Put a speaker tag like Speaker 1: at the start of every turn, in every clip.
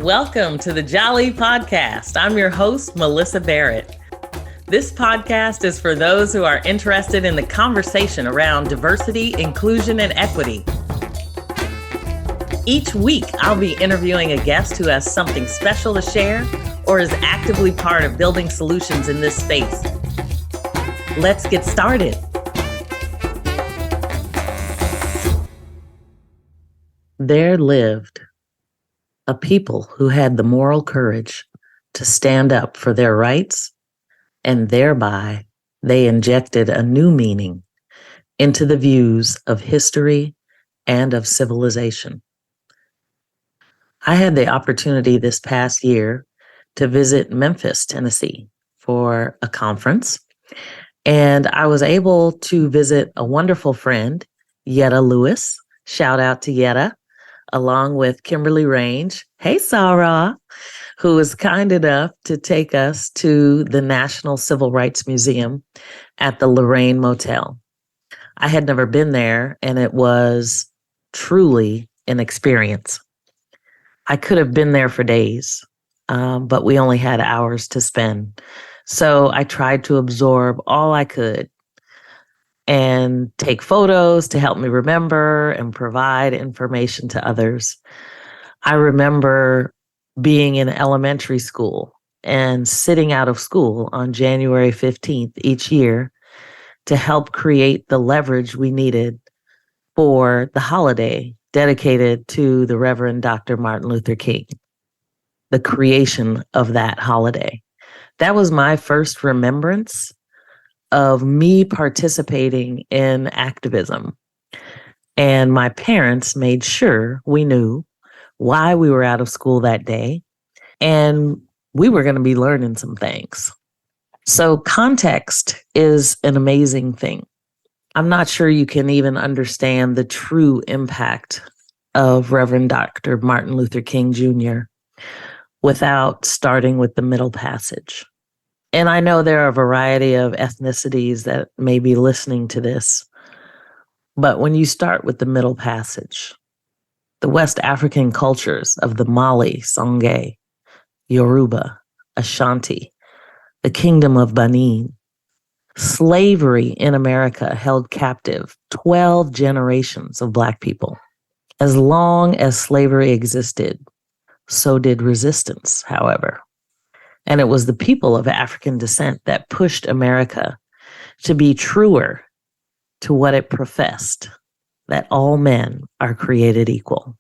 Speaker 1: Welcome to the Jali podcast. I'm your host, Melyssa Barrett. This podcast is for those who are interested in the conversation around diversity, inclusion, and equity. Each week, I'll be interviewing a guest who has something special to share or is actively part of building solutions in this space. Let's get started. There lived a people who had the moral courage to stand up for their rights, and thereby they injected a new meaning into the views of history and of civilization. I had the opportunity this past year to visit Memphis, Tennessee for a conference, and I was able to visit a wonderful friend, Yetta Lewis. Shout out to Yetta, along with Kimberly Range. Hey, Sarah, who was kind enough to take us to the National Civil Rights Museum at the Lorraine Motel. I had never been there, and it was truly an experience. I could have been there for days, but we only had hours to spend. So I tried to absorb all I could and take photos to help me remember and provide information to others. I remember being in elementary school and sitting out of school on January 15th each year to help create the leverage we needed for the holiday dedicated to the Reverend Dr. Martin Luther King, the creation of that holiday. That was my first remembrance of me participating in activism. And my parents made sure we knew why we were out of school that day, and we were going to be learning some things. So context is an amazing thing. I'm not sure you can even understand the true impact of Reverend Dr. Martin Luther King Jr. without starting with the Middle Passage. And I know there are a variety of ethnicities that may be listening to this, but when you start with the Middle Passage, the West African cultures of the Mali, Songhay, Yoruba, Ashanti, the Kingdom of Benin, slavery in America held captive 12 generations of Black people. As long as slavery existed, so did resistance, however. And it was the people of African descent that pushed America to be truer to what it professed, that all men are created equal.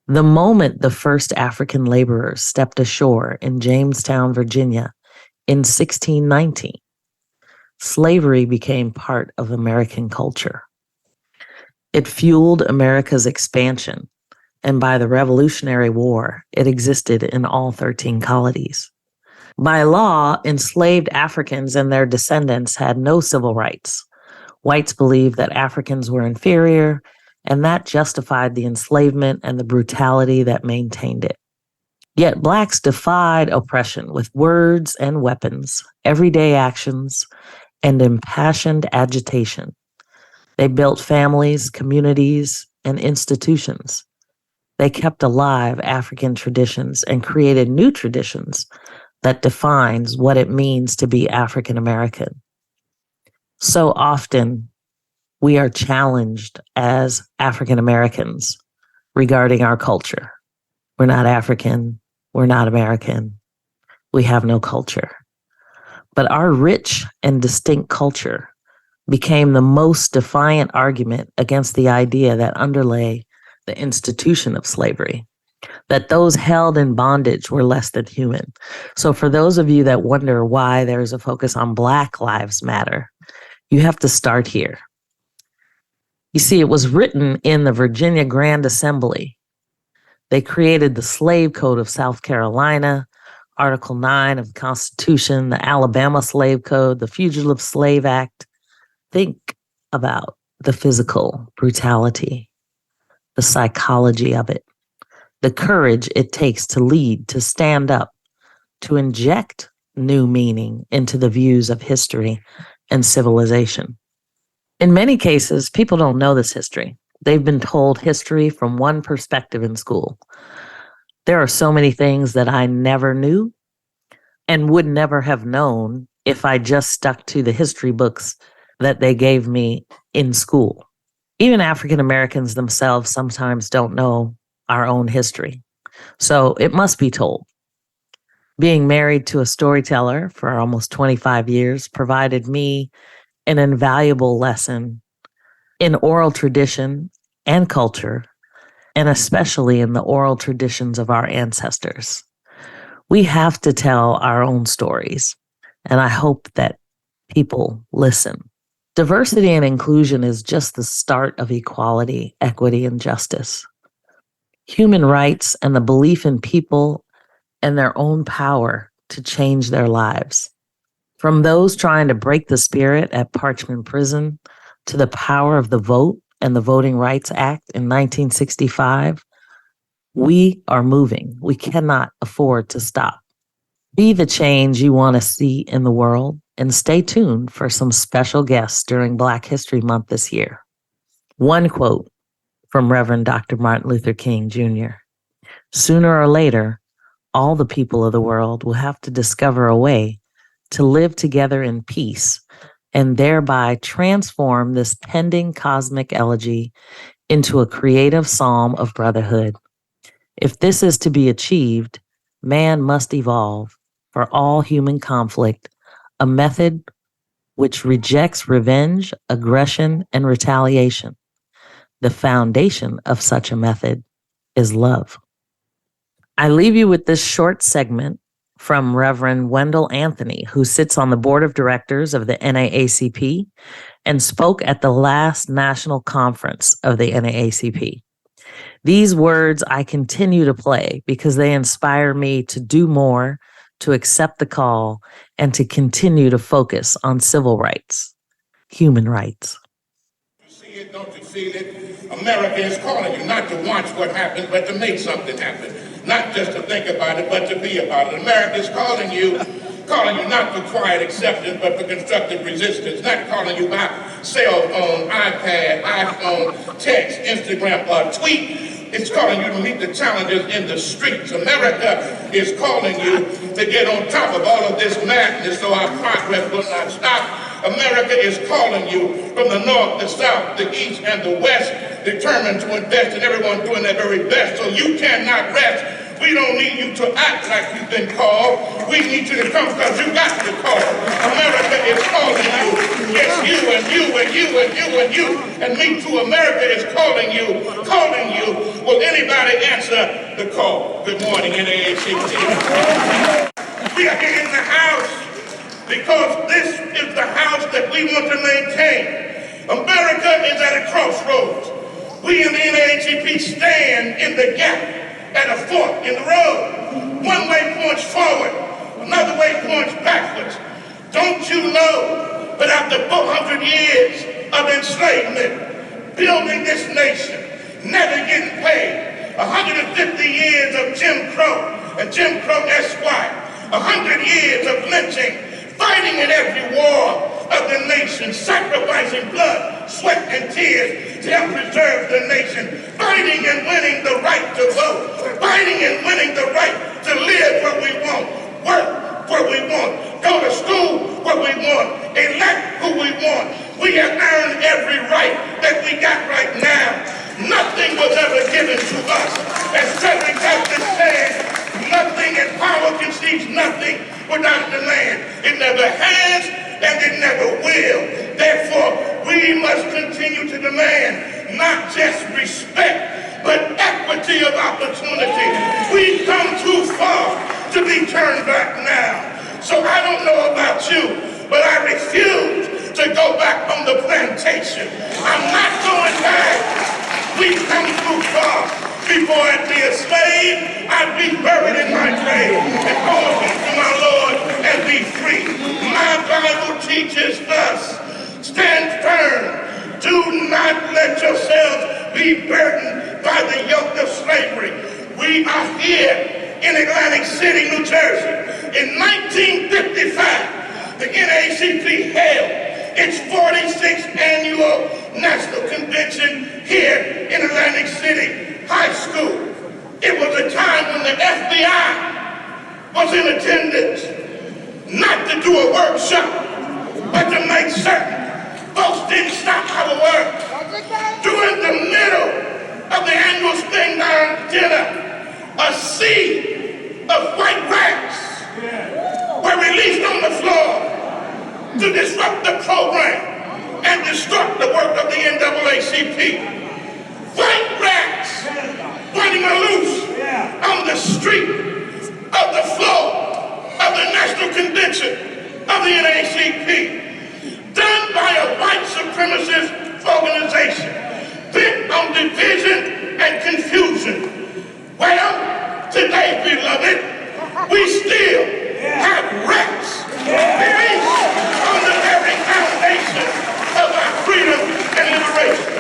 Speaker 1: The moment the first African laborers stepped ashore in Jamestown, Virginia in 1619, slavery became part of American culture. It fueled America's expansion, and by the Revolutionary War, it existed in all 13 colonies. By law, enslaved Africans and their descendants had no civil rights. Whites believed that Africans were inferior, and that justified the enslavement and the brutality that maintained it. Yet Blacks defied oppression with words and weapons, everyday actions, and impassioned agitation. They built families, communities, and institutions. They kept alive African traditions and created new traditions that defines what it means to be African American. So often, we are challenged as African Americans regarding our culture. We're not African, we're not American, we have no culture. But our rich and distinct culture became the most defiant argument against the idea that underlay the institution of slavery, that those held in bondage were less than human. So for those of you that wonder why there's a focus on Black Lives Matter, you have to start here. You see, it was written in the Virginia Grand Assembly. They created the Slave Code of South Carolina, Article 9 of the Constitution, the Alabama Slave Code, the Fugitive Slave Act. Think about the physical brutality, the psychology of it, the courage it takes to lead, to stand up, to inject new meaning into the views of history and civilization. In many cases, people don't know this history. They've been told history from one perspective in school. There are so many things that I never knew and would never have known if I just stuck to the history books that they gave me in school. Even African Americans themselves sometimes don't know our own history. So it must be told. Being married to a storyteller for almost 25 years provided me an invaluable lesson in oral tradition and culture, and especially in the oral traditions of our ancestors. We have to tell our own stories, and I hope that people listen. Diversity and inclusion is just the start of equality, equity, and justice. Human rights and the belief in people and their own power to change their lives. From those trying to break the spirit at Parchman Prison to the power of the vote and the Voting Rights Act in 1965, we are moving. We cannot afford to stop. Be the change you want to see in the world, and stay tuned for some special guests during Black History Month this year. One quote from Reverend Dr. Martin Luther King Jr. Sooner or later, all the people of the world will have to discover a way to live together in peace and thereby transform this pending cosmic elegy into a creative psalm of brotherhood. If this is to be achieved, man must evolve for all human conflict, a method which rejects revenge, aggression, and retaliation. The foundation of such a method is love. I leave you with this short segment from Reverend Wendell Anthony, who sits on the board of directors of the NAACP and spoke at the last national conference of the NAACP. These words I continue to play because they inspire me to do more, to accept the call, and to continue to focus on civil rights, human rights.
Speaker 2: You see it, don't you feel it? America is calling you not to watch what happens, but to make something happen. Not just to think about it, but to be about it. America is calling you not for quiet acceptance, but for constructive resistance. Not calling you by cell phone, iPad, iPhone, text, Instagram, or tweet. It's calling you to meet the challenges in the streets. America is calling you to get on top of all of this madness so our progress will not stop. America is calling you from the north, the south, the east, and the west, determined to invest in everyone doing their very best. So you cannot rest. We don't need you to act like you've been called. We need you to come because you got the call. America is calling you. Yes, you and you and you and you and you. And me too. America is calling you, calling you. Will anybody answer the call? Good morning, NAACP. We are here in the house because this is the house that we want to maintain. America is at a crossroads. We in the NAACP stand in the gap at a fork in the road. One way points forward, another way points backwards. Don't you know that after 400 years of enslavement, building this nation, never getting paid, 150 years of Jim Crow and Jim Crow Esquire, 100 years of lynching, fighting in every war of the nation, sacrificing blood, sweat, and tears to help preserve the nation, fighting and winning the right to vote, fighting and winning the right to live where we want, work where we want, go to school where we want, elect who we want. We have earned every right that we got right now. Nothing was ever given to us. As Frederick Douglass said, nothing in power conceives nothing without the land. It never has and it never will. Therefore, we must continue to demand not just respect, but equity of opportunity. We've come too far to be turned back now. So I don't know about you, but I refuse to go back on the plantation. I'm not going back. We've come too far. Before I'd be a slave, I'd be buried in my grave and go home to my Lord and be free. My Bible teaches us, stand firm. Do not let yourselves be burdened by the yoke of slavery. We are here in Atlantic City, New Jersey. In 1955, the NAACP held its 46th annual national convention here in Atlantic City High School. It was a time when the FBI was in attendance, not to do a workshop, but to make certain folks didn't stop our work. During the middle of the annual spring dinner, a sea of white rats were released on the floor to disrupt the program and disrupt the work of the NAACP. White rats running loose on the street of the floor of the National Convention of the NAACP, done by a white supremacist organization bent on division and confusion. Well, today, beloved, we still have rats based on the very foundation of our freedom and liberation.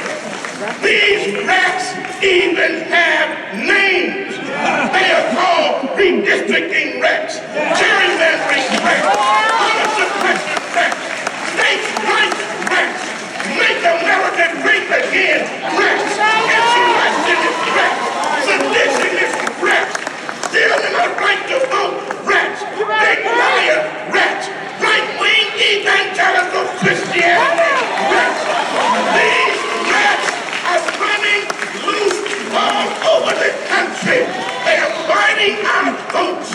Speaker 2: These rats even have names. They are called redistricting rats, gerrymandering rats, voter suppression rats, states' rights rats, make America great again rats, insurrectionist rats, seditionist rats, stealing our right to vote rats, big liar rats, right-wing evangelical Christianity rats. These rats are running loose all over the country. They are biting our votes'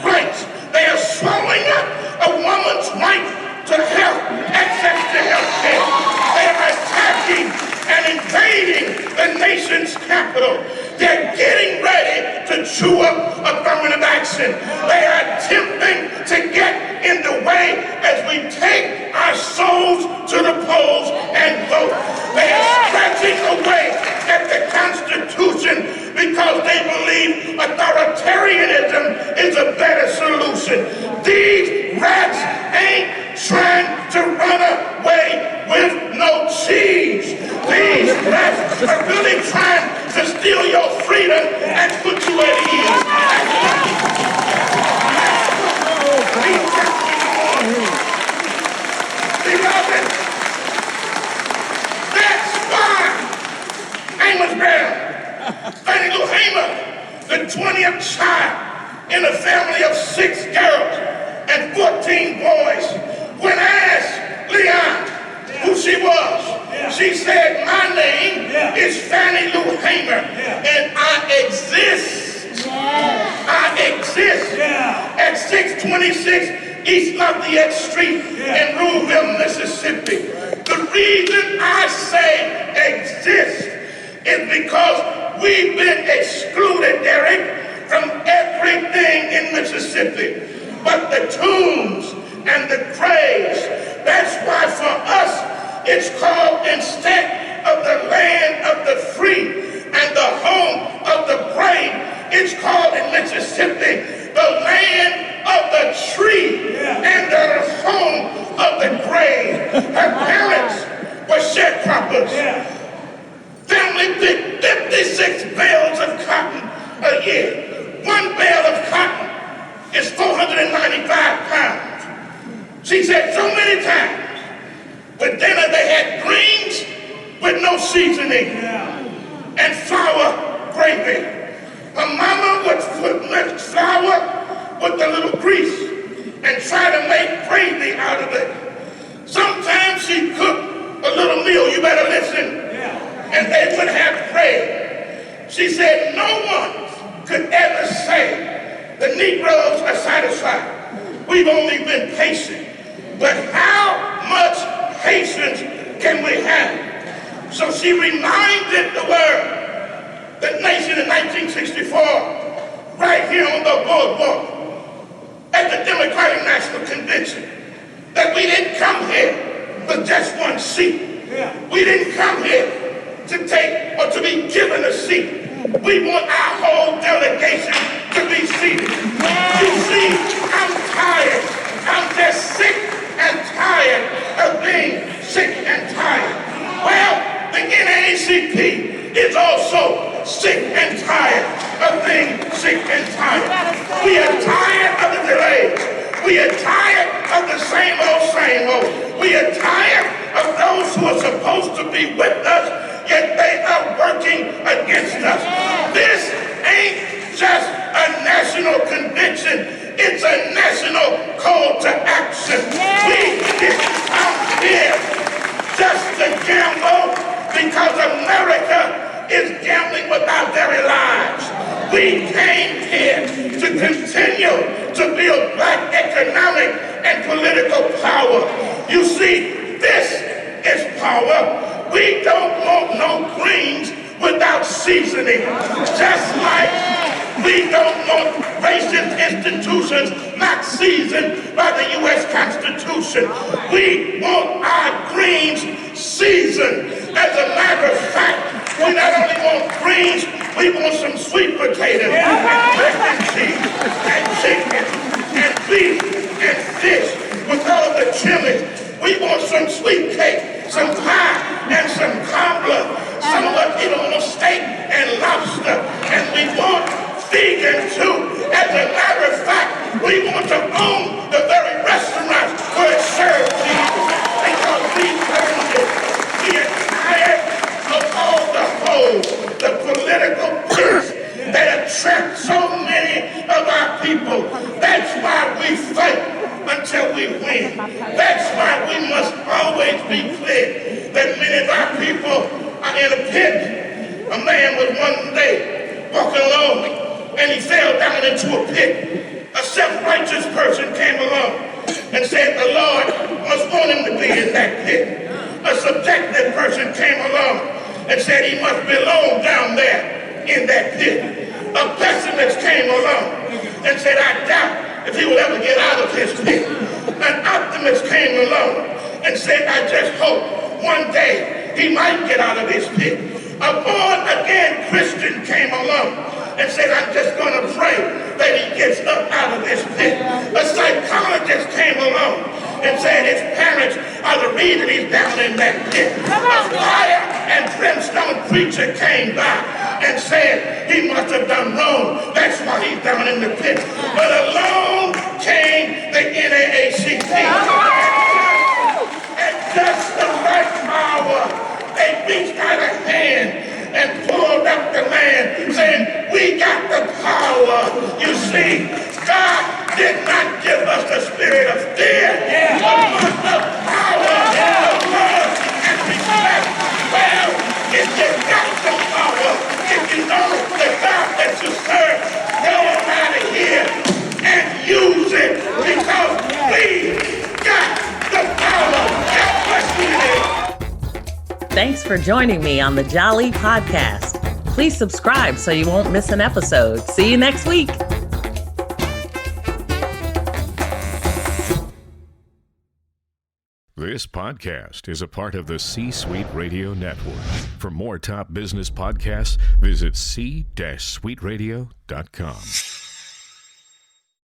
Speaker 2: rights. They are swallowing up a woman's right to health, access to health care. They are attacking and invading the nation's capital. They're getting ready to chew up affirmative action. They are attempting to get in the way as we take our souls to the polls and vote. They are scratching away at the Constitution because they believe authoritarianism is a better solution. These rats ain't trying to run away with no cheese. These rats are really trying to steal your freedom and put you at ease. Beloved, that's why Amos Brown, Fannie Lou Hamer, the 20th child in a family of 6 girls and 14 boys, when asked Leon who she was, she said, my name is Fannie Lou Hamer, and I exist. I exist at 626 East Lafayette Street in Ruleville, Mississippi. The reason I say exist is because we've been excluded, Derek, from everything in Mississippi but the tombs and the graves. That's why for us it's called, instead of the land of the free and the home of the brave, it's called in Mississippi the land of the tree and the home of the grave. Her parents were sharecroppers. Family picked 56 bales of cotton a year. One bale of cotton is 495 pounds. She said so many times with dinner they had greens with no seasoning and flour gravy. Her mama would mix flour with a little grease and try to make gravy out of it. Sometimes she cooked a little meal, you better listen, and they would have bread. She said no one could ever say the Negroes are satisfied. We've only been patient. But how much patience can we have? So she reminded the world, the nation in 1964, right here on the boardwalk, at the Democratic National Convention, that we didn't come here for just one seat. We didn't come here to take or to be given a seat. We want our whole delegation to be seated. You see, I'm tired. I'm just sick and tired of being sick and tired. Well, the NAACP is also sick and tired of being sick and tired. We are tired of the delays. We are tired of the same old. We are tired of those who are supposed to be with us, yet they are working against us. This ain't We came here to continue to build black economic and political power. You see, this is power. We don't want no greens without seasoning. Just like we don't want racist institutions not seasoned by the U.S. Constitution. We want our greens seasoned. As a matter of fact, we not only want greens, we want some sweet potatoes and mac and cheese and chicken and beef and fish with all the chili. We want some sweet cake, some pie, and some cobbler. Some of us eat on steak and lobster, and we want vegan too. As a matter of fact, we want to own the very restaurants where it serves these, because we earned it. We are tired of all the holes, the political pits that attract so many of our people. That's why we fight until we win. That's why we must always be clear that many of our people are in a pit. A man was one day walking along and he fell down into a pit. A self-righteous person came along and said the Lord must want him to be in that pit. A subjective person came along and said he must belong down there in that pit. A pessimist came along and said, I doubt if he will ever get out of his pit. An optimist came along and said, I just hope one day he might get out of his pit. A born-again Christian came along and said, I'm just going to pray that he gets up out of this pit. A psychologist came along and said his parents are the reason he's down in that pit. A fire and brimstone preacher came by and said he must have done wrong. That's why he's down in the pit. But along came the NAACP. And just the right hour, they reached out a hand and pulled up the land saying, we got the power. You see, God did not give us the spirit of fear, but the power of love and respect. Well, if you got the power, if you know the God that you serve, go on out of here and use it, because we got the power. God bless you.
Speaker 1: Thanks for joining me on the Jali podcast. Please subscribe so you won't miss an episode. See you next week.
Speaker 3: This podcast is a part of the C-Suite Radio Network. For more top business podcasts, visit c-suiteradio.com.